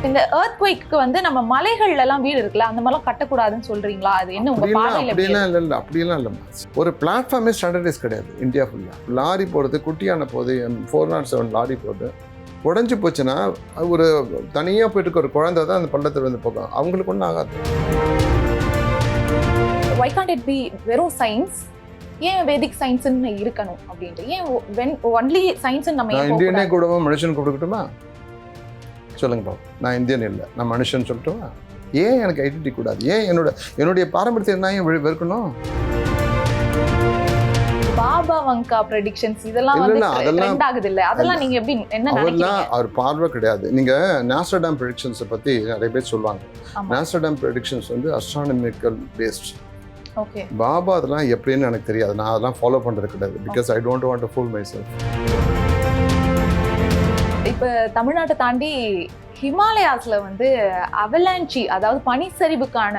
இந்த எர்த்குவேக்கு வந்து நம்ம மலைகள்ல எல்லாம் வீடு இருக்குல்ல, அந்த மாதிரிலாம் கட்டக்கூடாதுன்னு சொல்றீங்களா? அது என்ன உங்க பார்வையில? அப்படிலாம் இல்லை. ஒரு பிளாட்ஃபார்மே ஸ்டாண்டர்டைஸ் கிடையாது இந்தியா ஃபுல்லா. லாரி போகிறது, குட்டியான போது 407 லாரி போகுது, உடஞ்சி போச்சுன்னா ஒரு தனியாக போயிட்டு இருக்க ஒரு குழந்தை தான் அந்த பள்ளத்தில் வந்து போகும், அவங்களுக்கு ஒன்றும் ஆகாது. Why can't it be வெறும் சயின்ஸ்? ஏன் வேதிக் சயின்ஸ்னு இருக்கணும் அப்படின்ட்டு? ஏன் ஒன்லி சயின்ஸ் நம்ம நான் இந்தியனே கூடவா மனுஷன் கொடுக்கட்டுமா? சொல்லுங்க பாப்பா. நான் இந்தியன் இல்லை, நான் மனுஷன் சொல்லட்டுமா? ஏன் எனக்கு ஐடென்டிட்டி கூடாது? ஏன் என்னுடைய பாரம்பரியத்தை என்ன ஏன் வெறுக்கணும்? பாபா வங்கா ப்ரெடிக்ஷன்ஸ் இதெல்லாம் வந்து ட்ரெண்ட் ஆகுது இல்ல, அதெல்லாம் நீங்க எப்படி என்ன நினைக்கிறீங்க? அவர் பார்வை கிடையாது. நீங்க நாஸ்ட்ராடாம் ப்ரெடிக்ஷன்ஸ் பத்தி நிறைய பேர் சொல்லுவாங்க. நாஸ்ட்ராடாம் ப்ரெடிக்ஷன்ஸ் வந்து அஸ்ட்ரானமிக்கல் பேஸ்ட். ஓகே. பாபா அதெல்லாம் எப்படின்னு எனக்கு தெரியாது, நான் அதெல்லாம் ஃபாலோ பண்றது கிடையாது. Because I don't want to pool my self. இப்போ தமிழ்நாட்டை தாண்டி ஹிமாலயாஸ்ல வந்து அவலான்ச்சி, அதாவது பனிச்சரிவுக்கான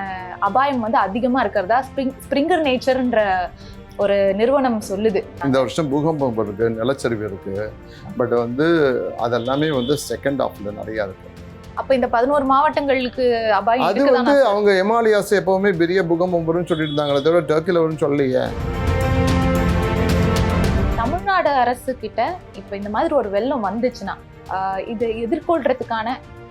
அபாயம் வந்து அதிகமா இருக்கிறதா ஸ்ப்ரிங்கர் நேச்சர்ன்ற ஒரு நிறுவனம் சொல்லுது. இந்த வருஷம் பூகம்பம் இருக்கு, நிலச்சரிவு இருக்கு, பட் வந்து அதெல்லாமே வந்து செகண்ட் ஹாஃப்ல நிறைய இருக்கு. அப்ப இந்த 11 மாவட்டங்களுக்கு அபாயம் அது வந்து அவங்க ஹிமாலயாஸ் எப்பவுமே பெரிய பூகம்பம் வரும்னு சொல்லிட்டு இருந்தாங்களே தவிர டர்க்கில வரும்னு சொல்லலையே. தமிழ்நாடு அரசு கிட்ட இப்ப இந்த மாதிரி ஒரு வெள்ளம் வந்துச்சுன்னா இதை எதிர்கொள்றதுக்கான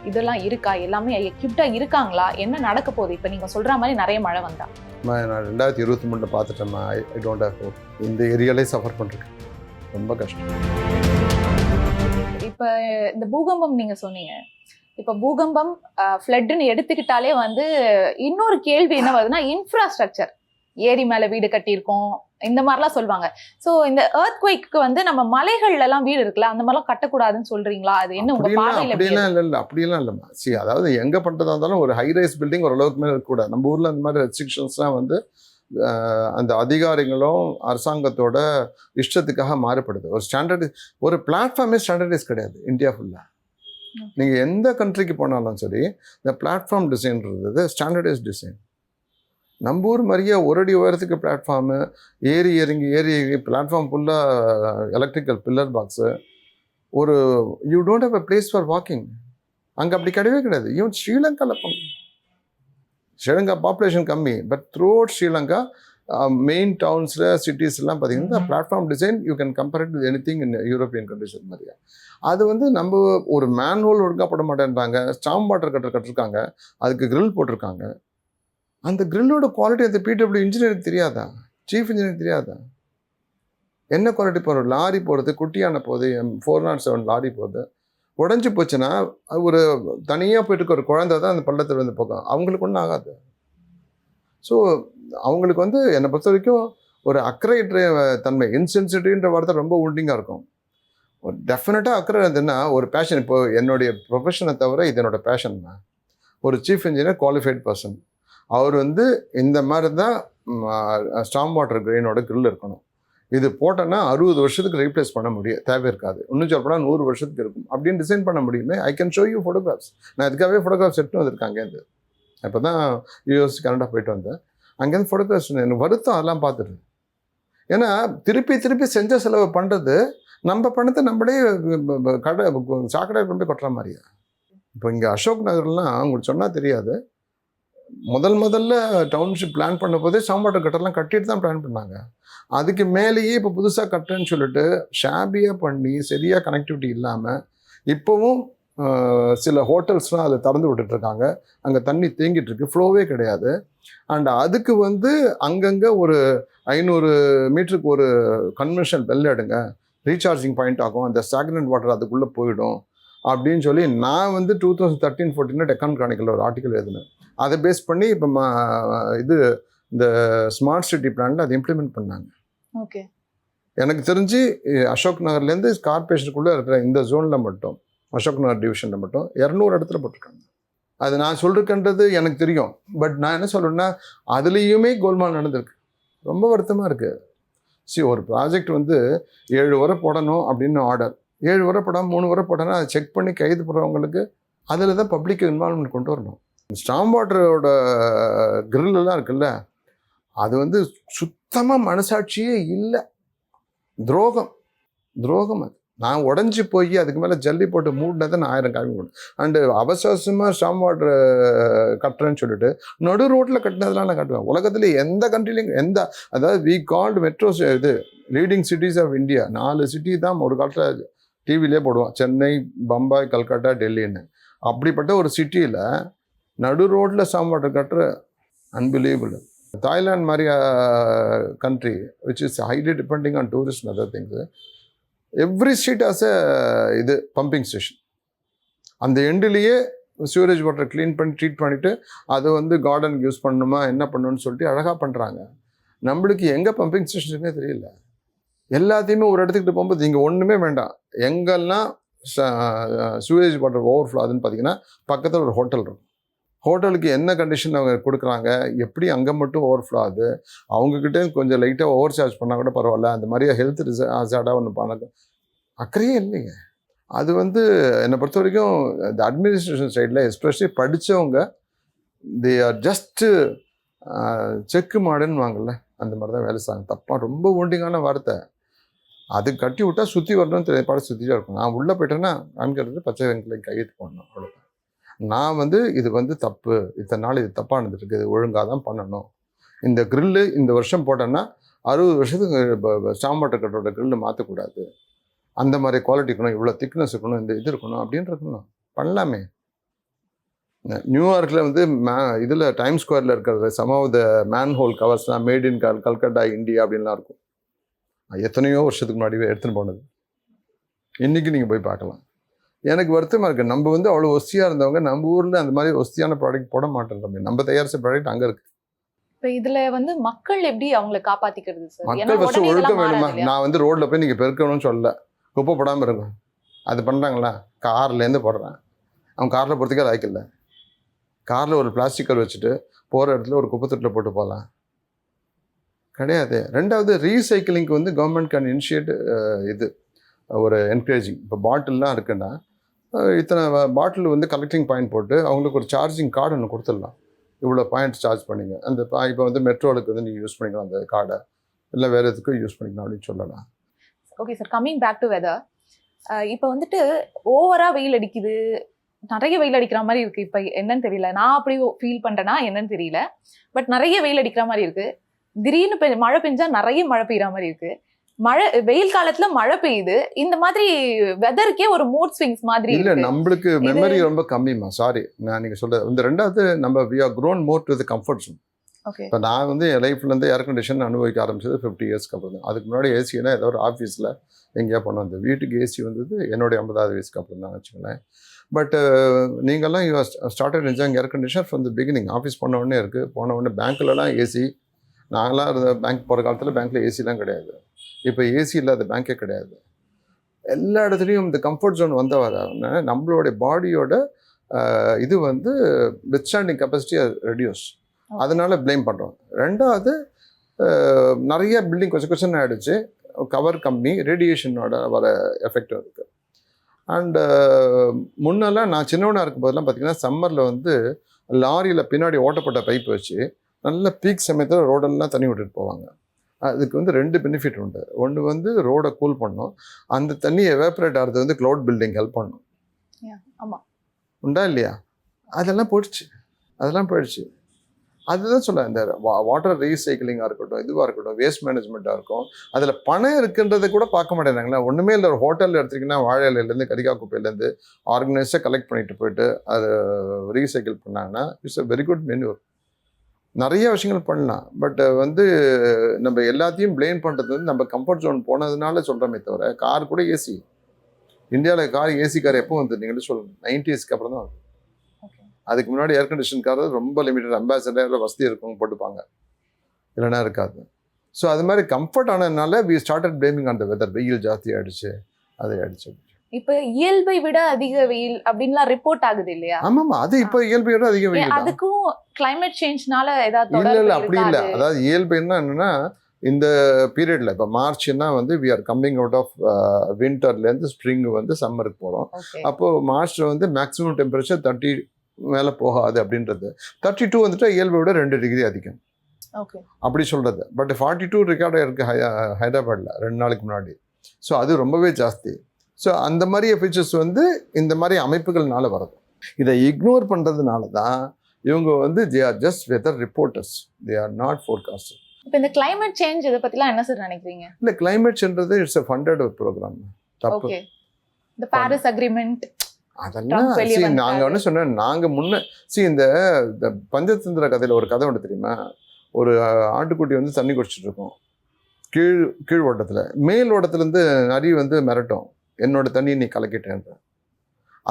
இதெல்லாம் இருக்கா? எல்லாமே எக்யூப்டா இருக்காங்களா? என்ன நடக்க போகுது? இப்ப நீங்க சொல்ற மாதிரி நிறைய மழை வந்தா? நான் 2023 பார்த்துட்டேம்மா. I don't have hope. இந்த ஏரியாலே சஃபர் பண்றேன், ரொம்ப கஷ்டம். இப்ப இந்த பூகம்பம் நீங்க சொன்னீங்க, இப்ப பூகம்பம் ஃப்ளட்னு எடுத்துக்கிட்டாலே வந்து இன்னொரு கேள்வி என்ன வருதுன்னா, இன்ஃப்ராஸ்ட்ரக்சர், ஏரி மேல வீடு கட்டியிருக்கோம் இந்த மாதிரிலாம் சொல்லுவாங்க. ஸோ இந்த எர்த்குவேக்கு வந்து நம்ம மலைகள்ல எல்லாம் வீடு இருக்குல்ல, அந்த மாதிரிலாம் கட்டக்கூடாதுன்னு சொல்றீங்களா? அது என்ன உங்க பார்வையில? அப்படியெல்லாம் இல்லைம்மா. அது எங்க பண்றதா இருந்தாலும் ஒரு ஹை ரைஸ் பில்டிங் ஓரளவுக்கு மேலே இருக்கக்கூடாது. நம்ம ஊர்ல அந்த மாதிரி ரெஸ்ட்ரிக்ஷன்ஸ்லாம் வந்து அந்த அதிகாரிகளும் அரசாங்கத்தோட இஷ்டத்துக்காக மாறுபடுது. ஒரு ஸ்டாண்டர்ட், ஒரு பிளாட்ஃபார்மே ஸ்டாண்டர்டைஸ் கிடையாது இந்தியா ஃபுல்லா. நீங்க எந்த கண்ட்ரிக்கு போனாலும் சரி, இந்த பிளாட்ஃபார்ம் டிசைன்றது ஸ்டாண்டர்டைஸ் டிசைன். நம்ம ஊர் மாதிரியே ஒரு அடி உயரத்துக்கு பிளாட்ஃபார்மு, ஏறி பிளாட்ஃபார்ம் ஃபுல்லாக எலக்ட்ரிக்கல் பில்லர் பாக்ஸு, ஒரு you don't have a place for walking. அங்கே அப்படி கிடையவே கிடையாது. ஈவன் ஸ்ரீலங்கா பாப்புலேஷன் கம்மி, but throughout Sri Lanka main டவுன்ஸில் சிட்டிஸ்லாம் பார்த்தீங்கன்னா platform design you can compare it with anything in European countries மாதிரியா. அது வந்து நம்ம ஒரு மேன்ஹோல் ஒழுங்காக போட மாட்டேன்றாங்க, ஸ்டாம் வாட்டர் கட்டிருக்காங்க, அதுக்கு கிரில் போட்டிருக்காங்க. அந்த கிரில்லோட குவாலிட்டி அந்த பிடபிள்யூ இன்ஜினியருக்கு தெரியாதா? சீஃப் இன்ஜினியருக்கு தெரியாதா? என்ன குவாலிட்டி போகிற லாரி போகிறது, குட்டியான போகுது, 407 லாரி போகுது, உடஞ்சி போச்சுன்னா ஒரு தனியாக போயிட்டு இருக்க ஒரு குழந்தை தான் அந்த பள்ளத்தில் வந்து போகும், அவங்களுக்கு ஒன்றும் ஆகாது. ஸோ அவங்களுக்கு வந்து என்னை பொறுத்த வரைக்கும் ஒரு அக்கறை தன்மை, இன்சென்சிட்டிவ்ன்ற வார்த்தை ரொம்ப உண்டிங்காக இருக்கும். ஒரு டெஃபினட்டாக அக்கறை இருந்ததுன்னா ஒரு பேஷன். இப்போ என்னுடைய ப்ரொஃபஷனை தவிர இது என்னோட பேஷன் தான். ஒரு சீஃப் இன்ஜினியர் குவாலிஃபைட் பர்சன், அவர் வந்து இந்த மாதிரி தான் ஸ்டாம் வாட்டர் கிரெயினோட கிரில் இருக்கணும். இது போட்டோன்னா 60 வருஷத்துக்கு ரீப்ளேஸ் பண்ண முடியும், தேவை இருக்காது. இன்னும் சொல்லப்போனால் 100 வருஷத்துக்கு இருக்கும் அப்படின்னு டிசைன் பண்ண முடியுமே. I can show you photographs. நான் இதுக்காகவே ஃபோட்டோகிராஃப்ஸ் எடுத்துன்னு வந்திருக்கேன். அங்கேருந்து இப்போ தான் யூஎஸ் கனடா போயிட்டு வந்தேன். அங்கேருந்து ஃபோட்டோகிராஃப்ஸ் எனக்கு வருத்தம் அதெல்லாம் பார்த்துட்டு. ஏன்னா திருப்பி செஞ்ச செலவு பண்ணுறது, நம்ம பணத்தை நம்மளே சாக்கடை கொண்டு போய் கொட்டுற மாதிரியா. இப்போ இங்கே அசோக் நகர்லாம் உங்களுக்கு சொன்னால் தெரியாது, முதல்ல டவுன்ஷிப் பிளான் பண்ண போதே ஸ்டாம் வாட்டர் கட்டெல்லாம் கட்டிட்டு தான் பிளான் பண்ணாங்க. அதுக்கு மேலேயே இப்போ புதுசாக கட்டுறேன்னு சொல்லிட்டு ஷாபியாக பண்ணி சரியாக கனெக்டிவிட்டி இல்லாமல் இப்போவும் சில ஹோட்டல்ஸ்லாம் அதை திறந்து விட்டுட்ருக்காங்க. அங்கே தண்ணி தேங்கிட்டு இருக்கு, ஃப்ளோவே கிடையாது. அண்ட் அதுக்கு வந்து அங்கங்கே ஒரு 500 மீட்டருக்கு ஒரு கன்வென்ஷன் பெல் எடுங்க, ரீசார்ஜிங் பாயிண்ட் ஆகும், அந்த ஸ்டாக்னன்ட் வாட்டர் அதுக்குள்ளே போயிடும் அப்படின்னு சொல்லி நான் வந்து 2013-14 டெக்கான் கிரானிக்கலில் ஒரு ஆர்டிக்கல் எழுதினேன். அதை பேஸ் பண்ணி இப்போ இந்த ஸ்மார்ட் சிட்டி பிளான்ல அதை இம்ப்ளிமெண்ட் பண்ணாங்க. ஓகே. எனக்கு தெரிஞ்சு அசோக் நகர்லேருந்து கார்பரேஷனுக்குள்ளே இருக்கிற இந்த ஜோனில் மட்டும், அசோக் நகர் டிவிஷனில் மட்டும் 200 இடத்துல போட்டிருக்காங்க. அது நான் சொல்லிருக்கின்றது எனக்கு தெரியும். பட் நான் என்ன சொல்கிறேன்னா, அதுலேயுமே கோல்மால் நடந்திருக்கு. ரொம்ப வருத்தமாக இருக்குது. ஒரு ப்ராஜெக்ட் வந்து 7 வரை போடணும் அப்படின்னு ஆர்டர், 7 வரை போடாமல் 3 வரை போடனா அதை செக் பண்ணி கைது போடுறவங்களுக்கு அதில் தான் பப்ளிக் இன்வால்வ்மெண்ட் கொண்டு வரணும். ஸ்டாம் வாட்டரோட கிரில்லாம் இருக்குல்ல, அது வந்து சுத்தமாக மனசாட்சியே இல்லை, துரோகம் அது. நான் உடஞ்சி போய் அதுக்கு மேலே ஜல்லி போட்டு மூடினதை நான் 1000 காப்பி போட்டேன். அண்டு அவசரமாக ஸ்டாம் வாட்டர் கட்டுறேன்னு சொல்லிட்டு நடு ரோட்டில் கட்டினதெல்லாம் நான் கட்டுவேன். உலகத்துல எந்த கண்ட்ரிலையும் அதாவது வி கால்டு மெட்ரோஸ் இது leading cities of India 4 city தான் ஒரு காலத்தில் டிவிலே போடுவான், சென்னை, பம்பாய், கல்கட்டா, டெல்லின்னு. அப்படிப்பட்ட ஒரு சிட்டியில் நடு ரோட்டில் ஸ்டாம் வாட்டர் கட்டுற அன்பிலீவபிள். தாய்லாந்து மாதிரி country which is highly depending on tourist and other things. Every street has இது பம்பிங் ஸ்டேஷன். அந்த எண்டுலேயே சிவரேஜ் வாட்டர் க்ளீன் பண்ணி ட்ரீட் பண்ணிவிட்டு அதை கார்டனுக்கு யூஸ் பண்ணணுமா என்ன பண்ணணும்னு சொல்லிட்டு அழகாக பண்ணுறாங்க. நம்மளுக்கு எங்கே பம்பிங் ஸ்டேஷனுமே தெரியல. எல்லாத்தையுமே ஒரு இடத்துக்கிட்ட போகும்போது இங்கே ஒன்றுமே வேண்டாம். எங்கெல்லாம் சிவரேஜ் வாட்டர் ஓவர்ஃப்ளோ ஆகுதுன்னு பார்த்தீங்கன்னா பக்கத்தில் ஒரு ஹோட்டல் இருக்கும். ஹோட்டலுக்கு என்ன கண்டிஷன் அவங்க கொடுக்குறாங்க, எப்படி அங்கே மட்டும் ஓவர்ஃப்ளோ ஆகுது, அவங்கக்கிட்ட கொஞ்சம் லைட்டாக ஓவர் சார்ஜ் பண்ணால் கூட பரவாயில்ல, அந்த மாதிரியே ஹெல்த் ஹசார்டாக ஒன்று பண்ண அக்கறையே இல்லைங்க. அது என்னை பொறுத்த வரைக்கும் இந்த அட்மினிஸ்ட்ரேஷன் சைடில் எஸ்பெஷலி படித்தவங்க தே ஆர் ஜஸ்ட்டு செக்கு மாடுன்னு வாங்கல, அந்த மாதிரி தான் வேலை செய்வாங்க. தப்பாக ரொம்ப ஒண்டிங்கான வார்த்தை. அது கட்டி விட்டால் சுற்றி வரணும்னு தெரிய சுற்றிட்டே இருக்கும். நான் உள்ளே போயிட்டேன்னா காமிக்கிறது பச்சை வெங்கில கையெழுத்து போடணும், அவ்வளோதான். நான் இது தப்பு, இத்தனை நாள் இது தப்பாக நடந்துருக்கு, இது ஒழுங்காக தான் பண்ணணும். இந்த க்ரில்லு இந்த வருஷம் போட்டோன்னா 60 வருஷத்துக்கு ஸ்டாம் வாட்டர் கட்டோட க்ரில்லு மாற்றக்கூடாது, அந்த மாதிரி குவாலிட்டி இருக்கணும், இவ்வளோ திக்னஸ் இருக்கணும், இந்த இது இருக்கணும் அப்படின்னு இருக்கணும். பண்ணலாமே. நியூயார்க்கில் இதில் டைம் ஸ்கொயரில் இருக்கிற some of the manhole கவர்ஸ்லாம் மேட் இன் கல்கட்டா இந்தியா அப்படின்லாம் இருக்கும். எத்தனையோ வருஷத்துக்கு முன்னாடியே எடுத்துன்னு போனது. இன்றைக்கி நீங்கள் போய் பார்க்கலாம். எனக்கு வருத்தமாக இருக்குது. நம்ம அவ்வளோ ஒஸ்தியாக இருந்தவங்க நம்ம ஊரில் அந்த மாதிரி ஒஸ்தியான ப்ராடக்ட் போட மாட்டேன். நம்ம தயாரித்த ப்ராடக்ட் அங்கே இருக்குது. இப்போ இதில் மக்கள் எப்படி அவங்களை காப்பாற்றிக்கிறது சார்? மக்கள் ஃபஸ்ட்டு ஒழுக்கம் வேணுமா? நான் ரோட்டில் போய் நீங்கள் பெருக்கணும்னு சொல்லலை, குப்பை போடாமல் இருக்கும். அது பண்ணுறாங்களா? கார்லேருந்து போடுறேன். அவன் காரில் போகிறதுக்கே லாய்க்கில்லை. காரில் ஒரு பிளாஸ்டிக் கவர் வச்சுட்டு போகிற இடத்துல ஒரு குப்பை தொட்டில் போட்டு போகலாம் கிடையாது. ரெண்டாவது ரீசைக்கிளிங்க்கு கவர்மெண்ட் கேன் இனிஷியேட் இது ஒரு என்கரேஜிங். இப்போ பாட்டில்லாம் இருக்குன்னா இத்தனை பாட்டில் கலெக்டிங் பாயிண்ட் போட்டு அவங்களுக்கு ஒரு சார்ஜிங் கார்டு ஒன்று கொடுத்துடலாம். இவ்வளோ பாயிண்ட் சார்ஜ் பண்ணிங்க, அந்த இப்போ மெட்ரோலுக்கு நீங்கள் யூஸ் பண்ணிக்கலாம் அந்த கார்டை, இல்லை வேறு எதுக்கும் யூஸ் பண்ணிக்கலாம் அப்படின்னு சொல்லலாம். Okay sir, coming back to weather. இப்போ ஓவராக வெயில் அடிக்குது, நிறைய வெயில் அடிக்கிற மாதிரி இருக்குது. இப்போ என்னன்னு தெரியல, நான் அப்படி ஃபீல் பண்ணுறேன்னா என்னன்னு தெரியல, பட் நிறைய வெயில் அடிக்கிற மாதிரி இருக்குது. திடீர்னு மழை பெஞ்சா நிறைய மழை பெய்கிற மாதிரி இருக்குது. வெயில் காலத்துல மழை பெய்யுது. இந்த மாதிரி வெதருக்கே ஒரு மூட் ஸ்விங்ஸ் மாதிரி இல்ல. நம்மளுக்கு மெமரி ரொம்ப கம்மிமா. சாரி, நான் நீங்க சொல்றது ரெண்டாவது நம்ம we are grown more to the comfort zone. Okay. இப்போ நான் என் லைஃப்ல இருந்து ஏர் கண்டிஷன் அனுபவிக்க ஆரம்பிச்சது 50 இயர்ஸ்க்கு அப்புறம் தான். அதுக்கு முன்னாடி ஏசினா ஏதோ ஒரு ஆஃபீஸில் எங்கேயா பண்ண வந்தது. வீட்டுக்கு ஏசி என்னுடைய 50வது வயசுக்கு அப்புறம் தான் வச்சுக்கோங்களேன். பட் நீங்கள்லாம் you started enjoying air condition from the beginning. Office போன உடனே இருக்குது. போன உடனே பேங்க்லலாம் ஏசி. நாங்களாம் இருந்த பேங்க் போகிற காலத்தில் பேங்க்கில் ஏசிலாம் கிடையாது. இப்போ ஏசி இல்லாத பேங்க்கே கிடையாது. எல்லா இடத்துலையும் இந்த கம்ஃபர்ட் ஜோன் வர நம்மளுடைய பாடியோட இது வித்ஸ்டாண்டிங் கெப்பாசிட்டியை ரெடியூஸ், அதனால ப்ளேம் பண்ணுறோம். ரெண்டாவது நிறைய பில்டிங் கொச்சன் ஆகிடுச்சு, கவர் கம்மி, ரேடியேஷனோட வர எஃபெக்டும் இருக்குது. அண்டு முன்னெல்லாம் நான் சின்னவனாக இருக்கும் போதெல்லாம் பார்த்திங்கன்னா சம்மரில் லாரியில் பின்னாடி ஓட்டப்பட்ட பைப் வச்சு நல்ல பீக் சமயத்தில் ரோடெல்லாம் தண்ணி விட்டுட்டு போவாங்க. அதுக்கு 2 பெனிஃபிட் உண்டு. ஒன்று ரோடை கூல் பண்ணும், அந்த தண்ணி எவாப்ரேட் ஆகிறது க்ளவுட் பில்டிங் ஹெல்ப் பண்ணும். ஆமாம், உண்டா இல்லையா? அதெல்லாம் போயிடுச்சு. அதுதான் சொல்ல, இந்த வாட்டர் ரீசைக்கிளிங்காக இருக்கட்டும், இதுவாக இருக்கட்டும், வேஸ்ட் மேனேஜ்மெண்ட்டாக இருக்கும், அதில் பணம் இருக்குன்றதை கூட பார்க்க மாட்டேங்கிறாங்களா? ஒன்றுமே இல்லை. ஒரு ஹோட்டலில் எடுத்திங்கன்னா வாழை இலையிலேருந்து கரிக்காய் குப்பையிலேருந்து ஆர்கனைஸாக கலெக்ட் பண்ணிட்டு போயிட்டு அதை ரீசைக்கிள் பண்ணாங்கன்னா it's a very good manure. நிறைய விஷயங்கள் பண்ணலாம். பட் நம்ம எல்லாத்தையும் பிளேம் பண்ணுறது நம்ம கம்ஃபர்ட் ஜோன் போனதுனால சொல்கிறோமே தவிர, கார் கூட ஏசி. இந்தியாவில் கார் ஏசி கார் எப்போ நீங்களே சொல்லுங்கள், 90ஸ்க்கு அப்புறம் தான் வந்து. அதுக்கு முன்னாடி ஏர் கண்டிஷன் கார் ரொம்ப லிமிட்டட், அம்பாசடர் வசதி இருக்கவங்க போட்டுப்பாங்க, இல்லைனா இருக்காது. ஸோ அது மாதிரி கம்ஃபர்ட் ஆனதுனால we started blaming on the weather. வெயில் ஜாஸ்தி ஆகிடுச்சு, அது ஆகிடுச்சு. இப்போ இயல்பை விட அதிக வெயில் அப்படின்லாம் ரிப்போர்ட் ஆகுது இல்லையா? ஆமாம், அது இப்போ இயல்பை விட அதிக வெயில். அதுக்கும் கிளைமேட் சேஞ்ச்னால ஏதாவது இல்லை அப்படி இல்லை. அதாவது இயல்புன்னா என்னன்னா, இந்த பீரியட்ல இப்போ மார்ச்னா we are coming out of வின்டர்லேருந்து ஸ்ப்ரிங் சம்மருக்கு போகிறோம். அப்போது மார்ச்ல மேக்ஸிமம் டெம்பரேச்சர் 30 மேலே போகாது அப்படின்றது. 32 வந்துட்டு இயல்பை விட 2 டிகிரி அதிகம் அப்படி சொல்கிறது. பட் 42 ரெக்கார்ட் இருக்குது ஹைதராபாத்தில் 2 நாளைக்கு முன்னாடி. ஸோ அது ரொம்பவே ஜாஸ்தி. ஸோ அந்த மாதிரி ஃபீச்சர்ஸ் வந்து இந்த மாதிரி அமைப்புகள்னால வருது. இதை இக்னோர் பண்ணுறதுனால தான் இவங்க வந்து they are just weather reporters, they are not forecaster. இப்போ இந்த கிளைமேட் சேஞ்ச் இதை பத்திலாம் என்ன சார் நினைக்கிறீங்க? இல்லை, கிளைமேட்ன்றது இட்ஸ் a funded ப்ரோக்ராம். தப்பு. ஓகே, இந்த பாரிஸ் அக்ரிமெண்ட் அதெல்லாம் நாங்கள் ஒன்று சொன்னேன். நாங்கள் முன்ன இந்த பஞ்சதந்திர கதையில் ஒரு கதை ஒன்று தெரியுமா? ஒரு ஆட்டுக்குட்டி வந்து தண்ணி குடிச்சிட்டு இருக்கோம் கீழ் ஓட்டத்தில். மேல் ஓட்டத்துலேருந்து நரி வந்து மிரட்டும், என்னோட தண்ணி நீ கலக்கிட்டேன்ற.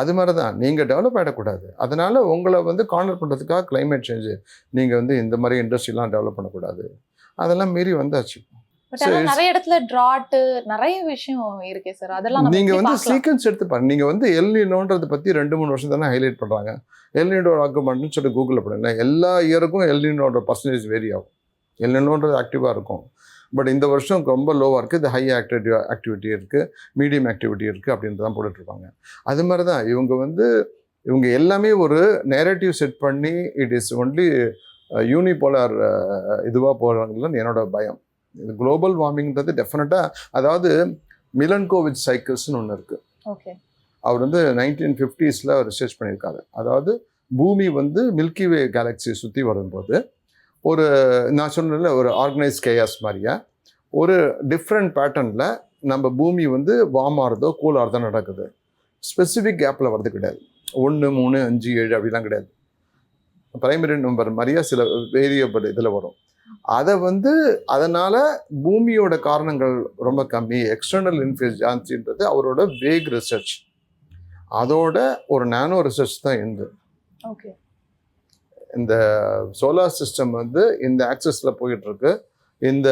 அது மாதிரி தான் நீங்கள் டெவலப் ஆகிடக்கூடாது. அதனால் உங்களை வந்து கார்னர் பண்ணுறதுக்காக கிளைமேட் சேஞ்சு நீங்கள் வந்து இந்த மாதிரி இண்டஸ்ட்ரிலாம் டெவலப் பண்ணக்கூடாது. அதெல்லாம் மீறி வந்தாச்சு. நிறைய இடத்துல டிராட் நிறைய விஷயம் இருக்கே சார். அதெல்லாம் நீங்க வந்து சீக்வன்ஸ் எடுத்து பாருங்க. நீங்க வந்து எல்னினோன்றதை பத்தி 2-3 வருஷம் தானே ஹைலைட் பண்றாங்க. எல்னினோ ஆக்குமெண்ட்னு சொல்லி கூகுளில் பண்ணுங்க. எல்லா இயருக்கும் எல்னினோட பர்சன்டேஜ் வேரி ஆகும். எல்னினோன்றது ஆக்டிவாக இருக்கும். பட் இந்த வருஷம் ரொம்ப லோவாக இருக்குது. இது ஹை ஆக்டிவிட்டி இருக்குது, மீடியம் ஆக்டிவிட்டி இருக்குது அப்படின்ட்டு தான் போட்டுட்ருப்பாங்க. அது மாதிரி தான் இவங்க எல்லாமே ஒரு நேரேட்டிவ் செட் பண்ணி இட் இஸ் ஒன்லி யூனிபோலார் இதுவாக போகிறாங்கன்னு என்னோட பயம். இது குளோபல் வார்மிங்கிறது டெஃபினட்டாக, அதாவது மிலன்கோவிச் சைக்கிள்ஸ்னு ஒன்று இருக்குது. ஓகே, அவர் வந்து 1950s ரிசர்ச் பண்ணியிருக்காரு. அதாவது பூமி வந்து மில்கி வே கேலக்ஸி சுற்றி வரும்போது ஒரு, நான் சொன்னதில்ல, ஒரு ஆர்கனைஸ் கேயாஸ் மாதிரியா ஒரு டிஃப்ரெண்ட் பேட்டர்னில் நம்ம பூமி வந்து வார்ம் ஆகிறதோ கூல் ஆகிறதோ நடக்குது. ஸ்பெசிஃபிக் கேப்பில் வரது கிடையாது. 1, 3, 5, 7 அப்படிலாம் கிடையாது. பிரைமரி நம்பர் மாதிரியா சில வேரியபிள் இதில் வரும். அதை வந்து அதனால் பூமியோட காரணங்கள் ரொம்ப கம்மி, எக்ஸ்டர்னல் இன்ஃப்ளூயன்ஸ் ஜாஸ்தின்றது அவரோட வேக் ரிசர்ச். அதோட ஒரு நானோ ரிசர்ச் தான் ஓகே. இந்த சோலார் சிஸ்டம் வந்து இந்த ஆக்சஸில் போயிட்டுருக்கு, இந்த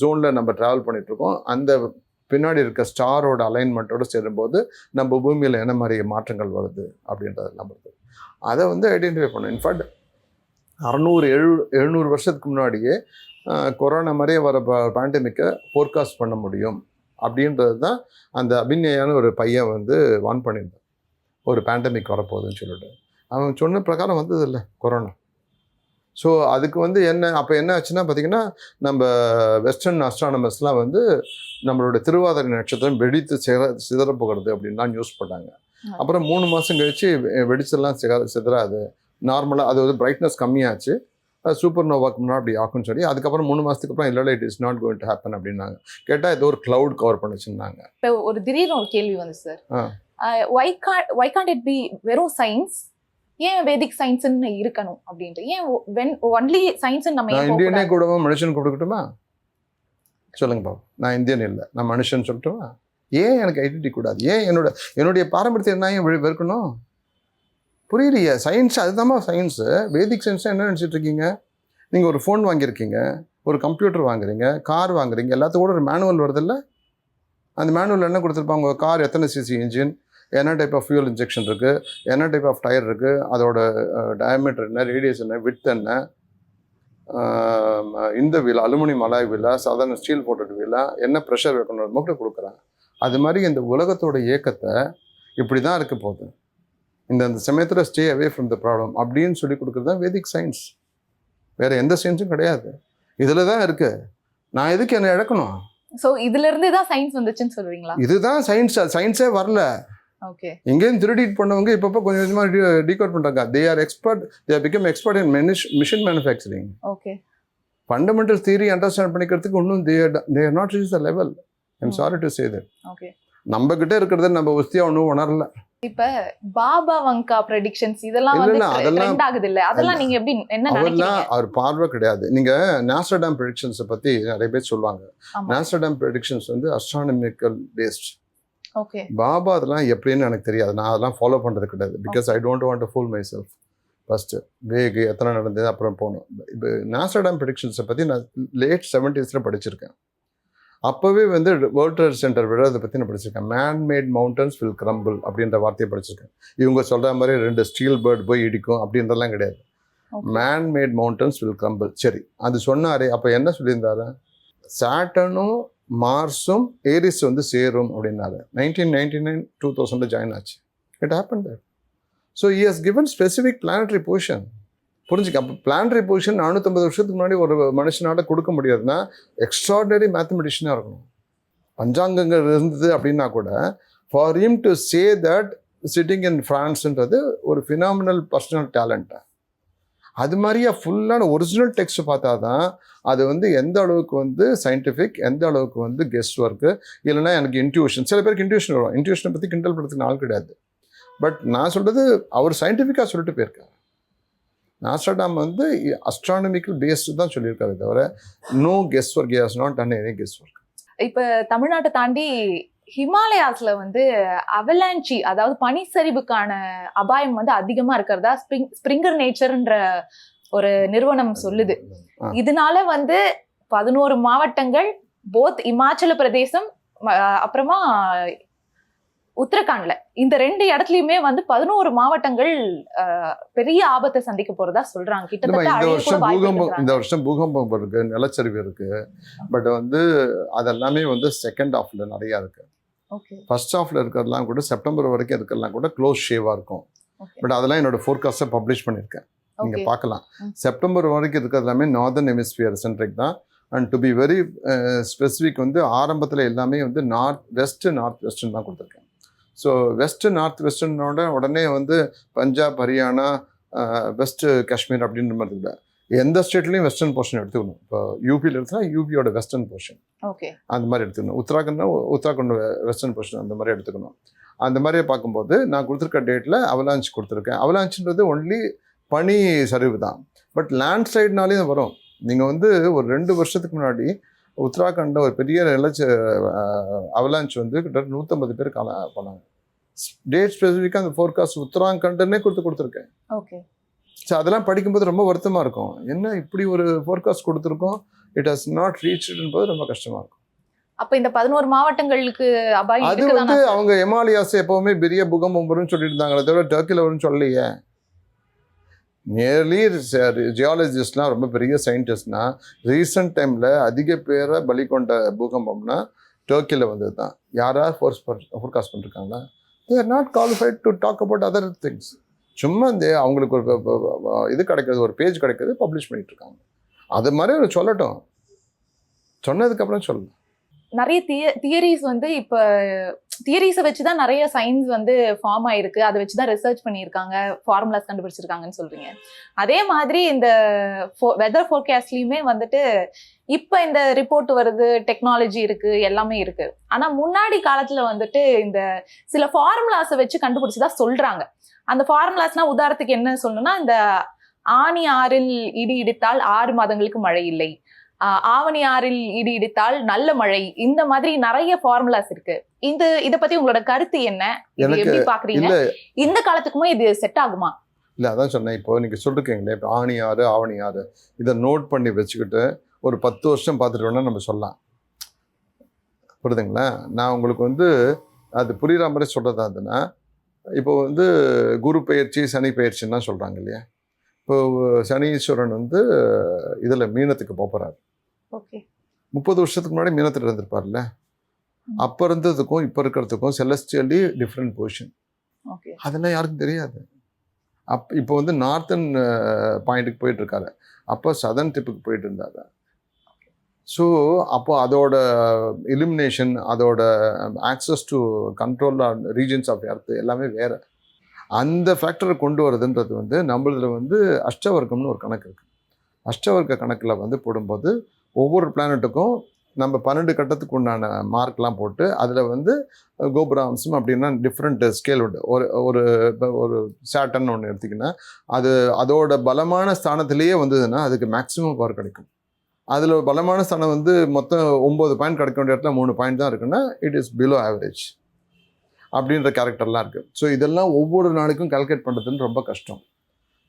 ஜோனில் நம்ம ட்ராவல் பண்ணிகிட்ருக்கோம். அந்த பின்னாடி இருக்க ஸ்டாரோட அலைன்மெண்ட்டோடு சேரும்போது நம்ம பூமியில் என்ன மாதிரி மாற்றங்கள் வருது அப்படின்றது நம்புறது. அதை வந்து ஐடென்டிஃபை பண்ணணும். இன்ஃபேக்ட் 600-700 வருஷத்துக்கு முன்னாடியே கொரோனா மாதிரியே வர பேண்டமிக்கை ஃபோர்காஸ்ட் பண்ண முடியும் அப்படின்றது தான் அந்த அபிநயான ஒரு பையன் வந்து வான் பண்ணியிருந்தான். ஒரு பேண்டமிக் வரப்போகுதுன்னு சொல்லிட்டு அவன் சொன்ன பிரகாரம் வந்தது இல்லை கொரோனா. ஸோ அதுக்கு வந்து அப்போ என்ன ஆச்சுன்னா பார்த்தீங்கன்னா, நம்ம வெஸ்டர்ன் அஸ்ட்ரானமர்ஸ்லாம் வந்து நம்மளோட திருவாதிரை நட்சத்திரம் வெடித்து சிதறப்போகிறது அப்படின்லாம் நியூஸ் பண்ணாங்க. அப்புறம் 3 மாதம் கழிச்சு வெடிச்செல்லாம் சிதறாது, நார்மலாக அது வந்து பிரைட்னஸ் கம்மியாச்சு, சூப்பர் நோவாக்கு முன்னாடி அப்படி ஆகும்னு சொல்லி அதுக்கப்புறம் 3 மாதத்துக்கு அப்புறம் இல்லை, it is not going to happen அப்படின்னாங்க. கேட்டால் ஏதோ ஒரு கிளவுட் கவர் பண்ணிச்சுருந்தாங்க. இப்போ ஒரு திடீர்னு ஒரு கேள்வி வந்து sir, why can't it be வெறும் சயின்ஸ், ஏன் வேதிக் சயின்ஸ்ன்னு இருக்கணும் அப்படின்ட்டு, ஏன் ஒன்லி சயின்ஸ் நம்ம நான் இந்தியனே கூடவா மனுஷன் கொடுக்கட்டுமா சொல்லுங்க பாப்பா? நான் இந்தியன் இல்லை, நான் மனுஷன் சொல்லட்டுமா? ஏன் எனக்கு ஐடென்டிட்டி கூடாது? ஏன் என்னுடைய பாரம்பரியத்தை என்ன ஏன் வெறுக்கணும்? புரியலையே. Science அதுதாம்மா science. வேதிக் சயின்ஸாக என்ன நினச்சிட்டு இருக்கீங்க? நீங்கள் ஒரு ஃபோன் வாங்கியிருக்கீங்க, ஒரு கம்ப்யூட்டர் வாங்குறீங்க, கார் வாங்குறீங்க, எல்லாத்துக்கூட ஒரு மேனுவல் வருதில்ல? அந்த மேனுவல் என்ன கொடுத்துருப்பாங்க? உங்கள் கார் எத்தனை சிசி இன்ஜின், என்ன டைப் ஆஃப் ஃபியூல் இன்ஜெக்ஷன் இருக்குது, என்ன டைப் ஆஃப் டயர் இருக்குது, அதோட டயமீட்டர் என்ன, ரேடியஸ் என்ன, விட்த் என்ன, இந்த வீலா அலுமினியம் அலாய் வீலா, சாதாரண ஸ்டீல் போட்டட் வீலா, என்ன ப்ரெஷர் வைக்கணும் மட்டும் கொடுக்குறேன். அது மாதிரி இந்த உலகத்தோட இயக்கத்தை இப்படி தான் இருக்க போகுது, இந்த சமயத்தில் stay away from the problem அப்படின்னு சொல்லி கொடுக்குறது தான் வேதிக் சயின்ஸ். வேறு எந்த சயின்ஸும் கிடையாது, இதில் தான் இருக்குது. நான் எதுக்கு என்னை இழக்கணும்? ஸோ இதுல இருந்தே தான் சயின்ஸ் வந்துச்சுன்னு சொல்றீங்களா? இதுதான் சயின்ஸ். சயின்ஸே வரல. ஓகே. எங்கேயும் திருடிட்டு பண்ணவங்க இப்போ கொஞ்சம் கொஞ்சமாக டீகோட் பண்ணுறாங்க. They are expert, they are become expert in machine manufacturing. Okay. Fundamental theory understand பண்ணிக்கிறதுக்கு இன்னும் தே are not reach the level. I'm sorry to say that. Okay. நம்ம கிட்ட இருக்கிறத நம்ம உஸ்தியா ஒன்றும் உணரல. இப்ப பாபா வங்கா ப்ரெடிக்ஷன்ஸ் இதெல்லாம் வந்து ட்ரெண்ட் ஆகுது இல்ல, அதெல்லாம் நீங்க எப்படி என்ன நினைக்கிறீங்க? அவர் பார்வை கிடையாது. நீங்க நாஸ்ட்ராடாம் ப்ரெடிக்ஷன்ஸை பத்தி நிறைய பேர் சொல்லுவாங்க. நாஸ்ட்ராடாம் ப்ரெடிக்ஷன்ஸ் வந்து அஸ்ட்ரானமிக்கல் பேஸ்ட். ஓகே. பாபா அதெல்லாம் எப்படின்னு எனக்கு தெரியாது, நான் அதெல்லாம் ஃபாலோ பண்றது கிடையாது. Because I don't want to pool my self. First wake எத்தனை நடந்தது அப்புறம் போகணும். இப்போ நாஸ்ட்ராடாம் ப்ரெடிக்ஷன்ஸை பத்தி நான் லேட் 70s படிச்சிருக்கேன். அப்போவே வந்து வேர்ல்ட் ட்ரேட் சென்டர் விழாதை பற்றி நான் படிச்சிருக்கேன். மேன்மேட் மவுண்டன்ஸ் வில் கிரம்பிள் அப்படின்ற வார்த்தையை படிச்சிருக்கேன். இவங்க சொல்கிற மாதிரி 2 ஸ்டீல் பேர்ட் போய் இடிக்கும் அப்படின்றலாம் கிடையாது. Man-made mountains will crumble. சரி, அது சொன்னாரே, அப்போ என்ன சொல்லியிருந்தாரு? சாட்டனும் மார்ஸும் ஏரிஸ் வந்து சேரும் அப்படின்னாரு. 1999 2000 ஜாயின் ஆச்சு. It happen that. So he has given specific planetary position. புரிஞ்சுக்க. அப்போ பிளானட்டரி பொசிஷன் 450 வருஷத்துக்கு முன்னாடி ஒரு மனுஷனால் கொடுக்க முடியாதுன்னா எக்ஸ்ட்ராடினரி மேத்தமெட்டிஷனாக இருக்கணும். பஞ்சாங்கங்கள் இருந்தது அப்படின்னா கூட for him to say that sitting in ஃப்ரான்ஸ்ன்றது ஒரு ஃபினாமினல் பர்சனல் டேலண்ட்டை. அது மாதிரியா ஃபுல்லான ஒரிஜினல் டெக்ஸ்ட் பார்த்தா தான் அது வந்து எந்த அளவுக்கு வந்து சயின்டிஃபிக், எந்த அளவுக்கு வந்து கெஸ்ட் ஒர்க்கு, இல்லைன்னா எனக்கு இன்ட்யூஷன். சில பேருக்கு இன்ட்யூஷன் வரும். இன்ட்யூஷனை பற்றி கிண்டல் படுறதுக்கு ஆள் கிடையாது. பட் நான் சொல்கிறது அவர் சயின்டிஃபிக்காக சொல்லிட்டு போயிருக்காரு. நாஸ்ட்ராடாம் வந்து அஸ்ட்ரானமிக்கல் பேஸ்டு தான் சொல்லியிருக்காரு தவிர no guesswork, has not done any guesswork. இப்போ தமிழ்நாட்டை தாண்டி ஹிமாலயாஸ்ல வந்து அவலான்ச்சி, அதாவது பனிச்சரிவுக்கான அபாயம் வந்து அதிகமா இருக்கிறதா ஸ்பிரிங்கர் நேச்சர்ன்ற ஒரு நிறுவனம் சொல்லுது. இதனால வந்து 11 மாவட்டங்கள், போத் இமாச்சல பிரதேசம் அப்புறமா உத்தரகாண்ட்ல, இந்த 2 இடத்துலயுமே வந்து 11 மாவட்டங்கள் பெரிய ஆபத்தை சந்திக்க போறதா சொல்றாங்க. கிட்டத்தட்ட இந்த வருஷம் பூகம்பம் இருக்கு, நிலச்சரிவு இருக்கு. பட் வந்து அதெல்லாமே வந்து செகண்ட் ஹாஃப்ல நிறைய இருக்கு. ஃபர்ஸ்ட் ஹாஃப்ல இருக்கிறதுலாம் கூட செப்டம்பர் வரைக்கும் இருக்கிறதுலாம் கூட க்ளோஸ் ஷேவா இருக்கும். பட் அதெல்லாம் என்னோட ஃபோர்காஸ்ட்டை பப்ளிஷ் பண்ணியிருக்கேன், நீங்க பார்க்கலாம். செப்டம்பர் வரைக்கும் இருக்கிறது எல்லாமே நார்தர்ன் ஹெமிஸ்பியர் சென்ட்ரிக் தான். And to be very specific வந்து ஆரம்பத்தில் எல்லாமே வந்து நார்த் வெஸ்ட்னு தான் கொடுத்துருக்கேன். ஸோ நார்த் வெஸ்டர்னோட உடனே வந்து பஞ்சாப், ஹரியானா, வெஸ்ட் காஷ்மீர் அப்படின்ற மாதிரி இல்லை. எந்த ஸ்டேட்லையும் வெஸ்டர்ன் போர்ஷன் எடுத்துக்கணும். இப்போ யூபியில் எடுத்துனா யூபியோட வெஸ்டர்ன் போர்ஷன் அந்த மாதிரி எடுத்துக்கணும். உத்தராகண்ட் வெஸ்டர்ன் போர்ஷன் அந்த மாதிரி எடுத்துக்கணும். அந்த மாதிரியே பார்க்கும்போது நான் கொடுத்துருக்க டேட்டில் அவலான்ச் கொடுத்துருக்கேன். அவலான்ச்ன்றது ஒன்லி பனி சரிவு தான். பட் லேண்ட் ஸ்லைட்னாலே வரும். நீங்கள் வந்து ஒரு 2 வருஷத்துக்கு முன்னாடி உத்தராகண்டில் ஒரு பெரிய அவலான்ச் வந்து கிட்டத்தட்ட 150 பேர் போனாங்க. டேட் ஸ்பெசிஃபிக்காக அந்த ஃபோர்காஸ்ட் உத்தராகண்ட்னே கொடுத்துருக்கேன். ஸோ அதெல்லாம் படிக்கும்போது ரொம்ப வருத்தமாக இருக்கும். என்ன இப்படி ஒரு ஃபோர்காஸ்ட் கொடுத்துருக்கோம், இட் ஹஸ் நாட் ரீச்டும்போது ரொம்ப கஷ்டமாக இருக்கும். அப்போ இந்த 11 மாவட்டங்களுக்கு அபாயம் அது வந்து அவங்க ஹிமாலயாஸ் எப்போவுமே பெரிய பூகம்பம் வரும்னு சொல்லிட்டு இருந்தாங்களே தவிர டர்க்கியில் வரும்னு சொல்லலையே. நியர்லி ஜியாலஜிஸ்ட்லாம் ரொம்ப பெரிய சயின்டிஸ்ட்னா ரீசெண்ட் டைமில் அதிக பேரை பலி கொண்ட பூகம்பம்னா டர்க்கியில் வந்தது தான். யாராவது ஃபோர்காஸ்ட் பண்ணிருக்காங்களா? They are not qualified to talk about other things. சும்மா இந்த அவங்களுக்கு ஒரு இது கிடைக்கிறது, ஒரு பேஜ் கிடைக்கிறது, பப்ளிஷ் பண்ணிட்டு இருக்காங்க. அது மாதிரி அவர் சொல்லட்டும், சொன்னதுக்கப்புறம் சொல்லலாம். நிறைய தியரிஸ் வந்து இப்போ தியரிஸை வச்சு தான் நிறைய சயின்ஸ் வந்து ஃபார்ம் ஆயிருக்கு. அதை வச்சு தான் ரிசர்ச் பண்ணியிருக்காங்க, ஃபார்முலாஸ் கண்டுபிடிச்சிருக்காங்கன்னு சொல்றீங்க. அதே மாதிரி இந்த வெதர் ஃபோர்காஸ்ட்லயுமே வந்துட்டு இப்போ இந்த ரிப்போர்ட் வருது, டெக்னாலஜி இருக்கு, எல்லாமே இருக்கு. ஆனா முன்னாடி காலத்துல வந்துட்டு இந்த சில ஃபார்முலாஸை வச்சு கண்டுபிடிச்சுதான் சொல்றாங்க. அந்த ஃபார்முலாஸ்னா உதாரணத்துக்கு என்ன சொல்லணும்னா, இந்த ஆனி ஆறில் இடி இடித்தால் 6 மாதங்களுக்கு மழை இல்லை, ஆவணி ஆறில் இடி இடித்தால் நல்ல மழை, இந்த மாதிரி நிறைய ஃபார்முலாஸ் இருக்கு. இத பத்தி உங்களோட கருத்து என்ன? எப்படி பாக்குறீங்க? இந்த காலத்துக்குமே இது செட் ஆகுமா? இல்ல அதான் சொன்னேன். இப்போ நீங்க சொல்லிருக்கீங்களே, இப்போ ஆணி ஆறு இதை நோட் பண்ணி வச்சுக்கிட்டு ஒரு 10 வருஷம் பார்த்துட்டு வேணா நம்ம சொல்லலாம். புரியுதுங்களா? நான் உங்களுக்கு வந்து அது புரியுற மாதிரி சொல்றதா இருந்ததுன்னா, இப்போ வந்து குரு பெயர்ச்சி, சனி பெயர்ச்சின்னா சொல்றாங்க இல்லையா? இப்போ சனீஸ்வரன் வந்து இதுல மீனத்துக்கு போறாரு. 30 வருஷத்துக்கு முன்னாடி மீனத்தில் இருந்திருப்பார்ல. அப்ப இருந்ததுக்கும் இப்ப இருக்கிறதுக்கும் செலஸ்டியலி டிஃப்ரெண்ட் பொசிஷன். அதெல்லாம் யாருக்கும் தெரியாது. இப்போ வந்து நார்த்தன் பாயிண்ட்டுக்கு போயிட்டு இருக்காரு, அப்போ சதர்ன் டிப்புக்கு போயிட்டு இருந்தாரு. ஸோ அப்போ அதோட இலுமினேஷன், அதோட access to control regions of Earth எல்லாமே வேற. அந்த ஃபேக்டரை கொண்டு வரதுன்றது வந்து நம்மளதுல வந்து அஷ்டவர்க்கம்னு ஒரு கணக்கு இருக்கு. அஷ்டவர்க்க கணக்கில் வந்து போடும்போது ஒவ்வொரு பிளானட்டுக்கும் நம்ம 12 கட்டத்துக்கு உண்டான மார்க்லாம் போட்டு அதில் வந்து கோபுராம்சம் அப்படின்னா டிஃப்ரெண்ட் ஸ்கேல் உண்டு. ஒரு சேட்டன் ஒன்று எடுத்திங்கன்னா அது அதோட பலமான ஸ்தானத்திலேயே வந்ததுன்னா அதுக்கு மேக்ஸிமம் பவர் கிடைக்கும். அதில் பலமான ஸ்தானம் வந்து மொத்தம் 9 பாயிண்ட் கிடைக்க வேண்டிய இடத்துல 3 பாயிண்ட் தான் இருக்குன்னா இட் இஸ் பிலோ ஆவரேஜ் அப்படின்ற கேரக்டர்லாம் இருக்குது. ஸோ இதெல்லாம் ஒவ்வொரு நாளைக்கும் கால்குலேட் பண்ணுறதுன்னு ரொம்ப கஷ்டம்.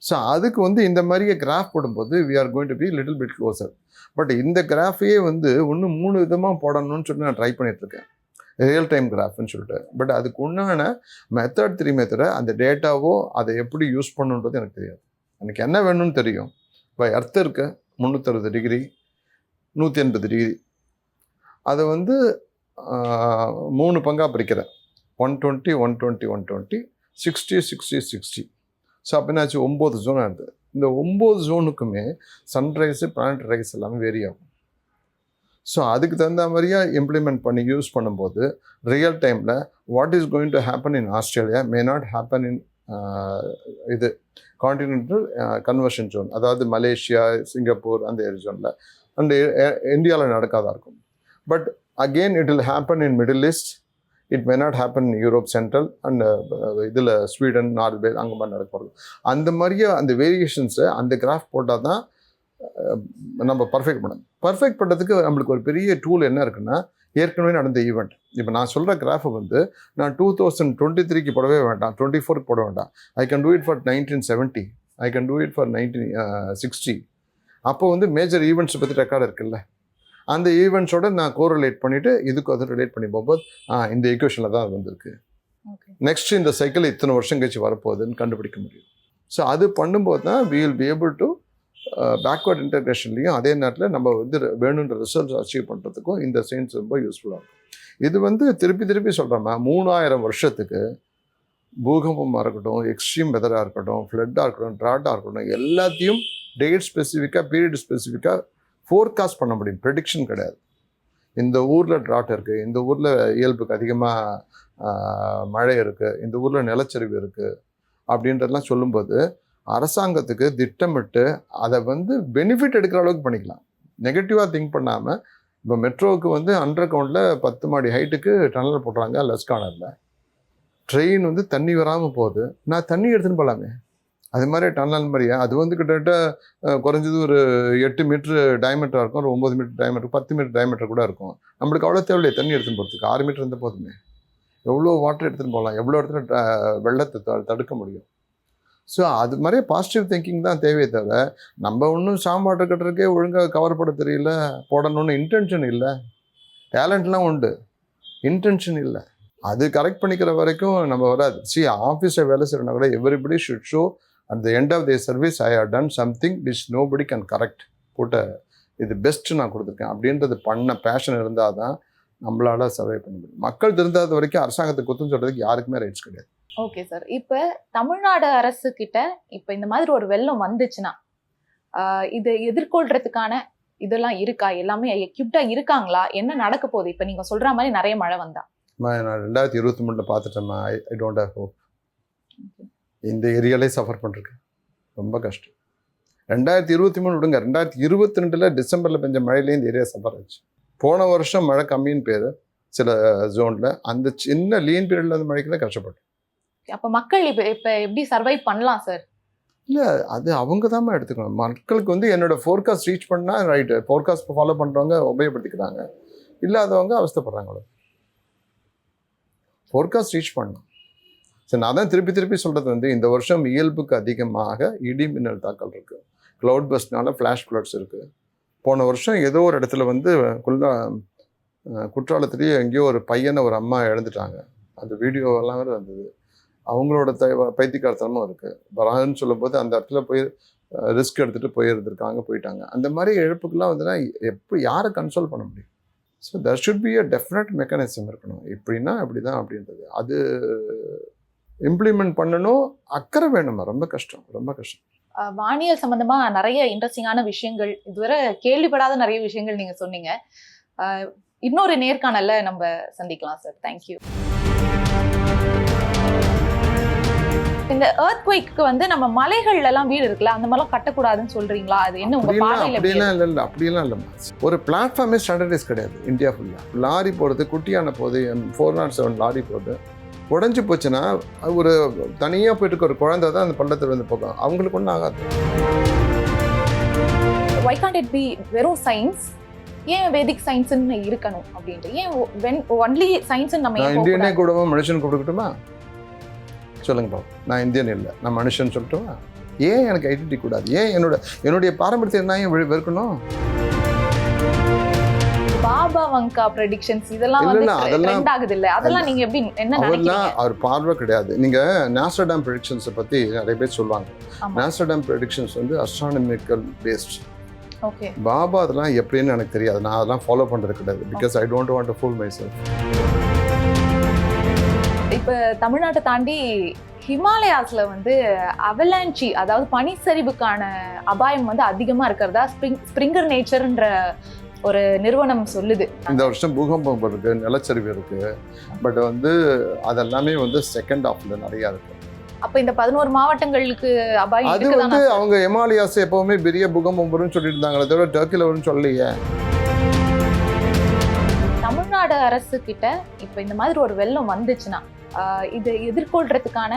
ஸோ அதுக்கு வந்து இந்த மாதிரியே கிராஃப் போடும்போது we are going to be little bit closer. But இந்த கிராஃபையே வந்து இன்னும் 3 விதமாக போடணும்னு சொல்லி நான் ட்ரை பண்ணிகிட்ருக்கேன், ரியல் டைம் கிராஃப்னு சொல்லிட்டு. பட் அதுக்கு உண்டான மெத்தடை அந்த டேட்டாவோ அதை எப்படி யூஸ் பண்ணுன்றது எனக்கு தெரியாது. எனக்கு என்ன வேணும்னு தெரியும். இப்போ எர்த் இருக்கு 360 டிகிரி, 180 டிகிரி, அதை வந்து 3 பங்காக பிரிக்கிறேன். 120, 120, 120, 60, 60, 60. ஸோ அப்படின்னாச்சு 9 ஜோன் இருந்தது. இந்த 9 ஜோனுக்குமே சன்ரைஸு, பிளானட் ரைஸ் எல்லாமே வேரி ஆகும். ஸோ அதுக்கு தகுந்த மாதிரியா இம்ப்ளிமெண்ட் பண்ணி யூஸ் பண்ணும்போது ரியல் டைமில் what is going to happen in Australia may not happen in இது கான்டினென்டல் கன்வர்ஷன் ஜோன், அதாவது மலேசியா, சிங்கப்பூர் அந்த ஜோனில் அண்ட் இந்தியாவில் நடக்காதா இருக்கும். But again it will happen in Middle East, it may not happen in Europe central and இதில் Sweden, Norway அங்கே மாதிரி நடக்க போகிறது. அந்த மாதிரியே அந்த வேரியேஷன்ஸை அந்த கிராஃப் போட்டால் தான் நம்ம பர்ஃபெக்ட் பண்ணணும். பர்ஃபெக்ட் பண்ணுறதுக்கு நம்மளுக்கு ஒரு பெரிய டூல் என்ன இருக்குன்னா, ஏற்கனவே நடந்த ஈவெண்ட். இப்போ நான் சொல்கிற கிராஃபை வந்து நான் 2023க்கு போடவே வேண்டாம், 24க்கு போட வேண்டாம். I can do it for 1970, I can do it for 1960. அப்போ வந்து மேஜர் ஈவெண்ட்ஸை பற்றி ரெக்கார்டு இருக்குல்ல, அந்த ஈவெண்ட்ஸோட நான் கோரிலேட் பண்ணிவிட்டு இதுக்கு அதை ரிலேட் பண்ணி போகும்போது இந்த ஈக்குவேஷனில் தான் அது வந்திருக்கு, நெக்ஸ்ட் இந்த சைக்கிள் இத்தனை வருஷம் கழிச்சு வரப்போகுதுன்னு கண்டுபிடிக்க முடியும். ஸோ அது பண்ணும்போது தான் we will be able to backward இன்டெகிரேஷன்லையும் அதே நேரத்தில் நம்ம வந்து வேணுன்ற ரிசல்ட்ஸ் அச்சீவ் பண்ணுறதுக்கும் இந்த சயின்ஸ் ரொம்ப யூஸ்ஃபுல்லாக இருக்கும். இது வந்து திருப்பி சொல்கிறோம்னா 3000 வருஷத்துக்கு பூகம்பமாக இருக்கட்டும், எக்ஸ்ட்ரீம் வெதராக இருக்கட்டும், ஃப்ளட்டாக இருக்கட்டும், ட்ராட்டாக இருக்கட்டும், எல்லாத்தையும் டேட் ஸ்பெசிஃபிக்காக, பீரியட் ஸ்பெசிஃபிக்காக ஃபோர்காஸ்ட் பண்ண முடியும். ப்ரெடிக்ஷன் கிடையாது. இந்த ஊரில் ட்ராட் இருக்குது, இந்த ஊரில் இயல்புக்கு அதிகமாக மழை இருக்குது, இந்த ஊரில் நிலச்சரிவு இருக்குது அப்படின்றதெல்லாம் சொல்லும்போது அரசாங்கத்துக்கு திட்டமிட்டு அதை வந்து பெனிஃபிட் எடுக்கிற அளவுக்கு பண்ணிக்கலாம். நெகட்டிவாக திங்க் பண்ணாமல், இப்போ மெட்ரோவுக்கு வந்து அண்டர் கிரவுண்டில் 10 மாடி ஹைட்டுக்கு டனல் போடுறாங்க லெஸ் கார்னரில். ட்ரெயின் வந்து தண்ணி வராமல் போகுது, நான் தண்ணி எடுத்துன்னு போகலாமே. அது மாதிரி டனல் மாதிரியா அது வந்து கிட்டத்தட்ட குறைஞ்சது ஒரு 8 மீட்ரு டயமீட்டராக இருக்கும், ஒரு 9 மீட்டர் டயமீட்டர், 10 மீட்டர் டயமீட்டர் கூட இருக்கும். நம்மளுக்கு அவ்வளோ தேவையில்லையே தண்ணி எடுத்துன்னு போகிறதுக்கு. 6 மீட்டர் இருந்தால் போதுமே. எவ்வளோ வாட்டர் எடுத்துகிட்டு போகலாம், எவ்வளோ இடத்துல வெள்ளத்தை தடுக்க முடியும். ஸோ அது மாதிரியே பாசிட்டிவ் திங்கிங் தான் தேவையே தவிர, நம்ம ஒன்றும் ஸ்டாம் வாட்டர் கட்டுறதுக்கே ஒழுங்காக கவர் பண்ண தெரியல, போடணும்னு இன்டென்ஷன் இல்லை. டேலண்ட்லாம் உண்டு, இன்டென்ஷன் இல்லை. அது கரெக்ட் பண்ணிக்கிற வரைக்கும் நம்ம வராது. ஆஃபீஸில் வேலை செய்யறனா கூட everybody should show at the end of the service I have done something which nobody can correct. இது பெஸ்ட்டு நான் கொடுத்துருக்கேன் அப்படின்றது பண்ண பேஷன் இருந்தால் தான் நம்மளால சர்வை பண்ண முடியும். மக்கள் திருந்தாத வரைக்கும் அரசாங்கத்தை குத்தம் சொல்கிறதுக்கு யாருக்குமே ரைட்ஸ் கிடையாது. ஓகே சார், இப்போ தமிழ்நாடு அரசு கிட்ட இப்போ இந்த மாதிரி ஒரு வெள்ளம் வந்துச்சுன்னா இது எதிர்கொள்றதுக்கான இதெல்லாம் இருக்கா, எல்லாமே எக்யூப்டா இருக்காங்களா, என்ன நடக்க போகுது? இப்போ நீங்க சொல்ற மாதிரி நிறைய மழை வந்தா நான் 2023 பார்த்துட்டேம்மா. I don't have hope. இந்த ஏரியாலே சஃபர் பண்ணிருக்கு, ரொம்ப கஷ்டம். 2023 விடுங்க, 2022 டிசம்பரில் பெஞ்ச மழையிலே இந்த ஏரியா சஃபர் ஆச்சு. போன வருஷம் மழை கம்மின்னு பேர் சில ஜோனில், அந்த சின்ன லீன் பீரியடில் அந்த மழைக்கு கஷ்டப்பட்டோம். அப்போ மக்கள் இப்போ எப்படி சர்வை பண்ணலாம் சார்? இல்லை, அது அவங்க தான் எடுத்துக்கணும். மக்களுக்கு வந்து என்னோட ஃபோர்காஸ்ட் ரீச் பண்ணால் ரைட்டு, ஃபோர்காஸ்ட் ஃபாலோ பண்ணுறவங்க உபயோகப்படுத்திக்கிறாங்க, இல்லாதவங்க அவஸ்தைப்படுறாங்களோ. ஃபோர்காஸ்ட் ரீச் பண்ணணும். சரி, நான் தான் திருப்பி சொல்கிறது வந்து இந்த வருஷம் இயல்புக்கு அதிகமாக இடி மின்னல் தாக்கல் இருக்குது, க்ளவுட் பஸ்ட்னால ஃப்ளாஷ் ஃப்ளட்ஸ் இருக்குது. போன வருஷம் ஏதோ ஒரு இடத்துல வந்து குற்றாலத்துலேயே எங்கேயோ ஒரு பையனை ஒரு அம்மா இழந்துட்டாங்க. அந்த வீடியோவெல்லாம் வேறு வந்தது. அவங்களோட பைத்தியக்காரத்தனமும் இருக்குது. வராதுன்னு சொல்லும்போது அந்த இடத்துல போய் ரிஸ்க் எடுத்துகிட்டு போயிட்டாங்க. அந்த மாதிரி இழப்புக்கெல்லாம் வந்துன்னா யாரை கன்சோல் பண்ண முடியும்? So that should be a definite mechanism இருக்கணும். இப்படின்னா அப்படி தான் அப்படின்றது அது இம்ப்ளிமெண்ட் பண்ணணும். அக்கறை வேணுமா, ரொம்ப கஷ்டம். வானியல் சம்பந்தமா நிறைய இன்ட்ரெஸ்டிங்கான விஷயங்கள், இதுவரை கேள்விப்படாத நிறைய விஷயங்கள் நீங்க சொன்னீங்க. இன்னொரு நேர்காணல்ல நம்ம சந்திக்கலாம் சார். தேங்க்யூ. இந்த எர்த்குவேக்கு வந்து நம்ம மலைகள்ல எல்லாம் வீடு இருக்குல்ல, அந்த மாதிரிலாம் கட்டக்கூடாதுன்னு சொல்றீங்களா? அது என்ன உங்க பார்வையில? அப்படியெல்லாம் இல்லைம்மா. ஒரு பிளாட்ஃபார்மே ஸ்டாண்டர்டைஸ் கிடையாது இந்தியா ஃபுல்லாக. லாரி போகிறது, குட்டியான போகுது, 407 லாரி போகுது, உடஞ்சி போச்சுன்னா ஒரு தனியாக போயிட்டு ஒரு குழந்தை தான் அந்த பள்ளத்தில் வந்து போகும், அவங்களுக்கு ஒன்றும் ஆகாது. Why can't it be வெறும் சயின்ஸ்? ஏன் வேதிக் சயின்ஸ்னு இருக்கணும் அப்படின்ட்டு? ஏன் ஒன்லி சயின்ஸ்? நம்ம இந்தியனே கூடவா மனுஷன் கொடுக்கட்டுமா? சொல்லுங்க பாப்பா. நான் இந்தியன் இல்லை, நான் மனுஷன் சொல்லட்டுமா? ஏன் எனக்கு ஐடென்டிட்டி கூடாது? ஏன் என்னுடைய பாரம்பரியத்தை என்ன ஏன் வெறுக்கணும்? பாபா வங்கா ப்ரெடிக்ஷன்ஸ் இதெல்லாம் வந்து ட்ரெண்ட் ஆகுது இல்ல, அதெல்லாம் நீங்க எப்படி என்ன நினைக்கிறீங்க? அவர் பார்வை கிடையாது. நீங்க நாஸ்ட்ராடாம் ப்ரெடிக்ஷன்ஸ் பத்தி நிறைய பேர் சொல்லுவாங்க. நாஸ்ட்ராடாம் ப்ரெடிக்ஷன்ஸ் வந்து அஸ்ட்ரானமிக்கல் பேஸ்ட். ஓகே. பாபா அதெல்லாம் எப்படின்னு எனக்கு தெரியாது, நான் அதெல்லாம் ஃபாலோ பண்றது கிடையாது. Because I don't want to pool my self. இப்போ தமிழ்நாட்டை தாண்டி ஹிமாலயாஸ்ல வந்து அவலான்ச்சி, அதாவது பனிச்சரிவுக்கான அபாயம் வந்து அதிகமா இருக்கிறதா ஸ்ப்ரிங்கர் நேச்சர்ன்ற ஒரு நிறுவனம் சொல்லுது. இந்த வருஷம் பூகம்பம் இருக்கு, நிலச்சரிவு இருக்கு, பட் வந்து அதெல்லாமே வந்து செகண்ட் ஹாஃப்ல நிறைய இருக்கு. அப்ப இந்த 11 மாவட்டங்களுக்கு அபாயம் அது இருக்குதானா வந்து சார்? அவங்க ஹிமாலயாஸ் எப்பவுமே பெரிய பூகம்பம் வரும்னு சொல்லிட்டு இருந்தாங்களே தவிர டர்க்கில வரும்னு சொல்லலையே. தமிழ்நாடு அரசு கிட்ட இப்ப இந்த மாதிரி ஒரு வெள்ளம் வந்துச்சுன்னா இது எதிர்கொள்றதுக்கான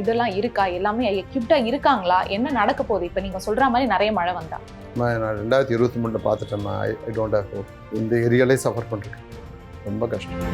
இதெல்லாம் இருக்கா? எல்லாமே எக்யூப்டா இருக்காங்களா? என்ன நடக்க போகுது? இப்ப நீங்க சொல்ற மாதிரி நிறைய மழை வந்தா? நான் 2023 பார்த்துட்டேம்மா. I don't have hope. இந்த ஏரியாலே சஃபர் பண்ணுறேன், ரொம்ப கஷ்டம்.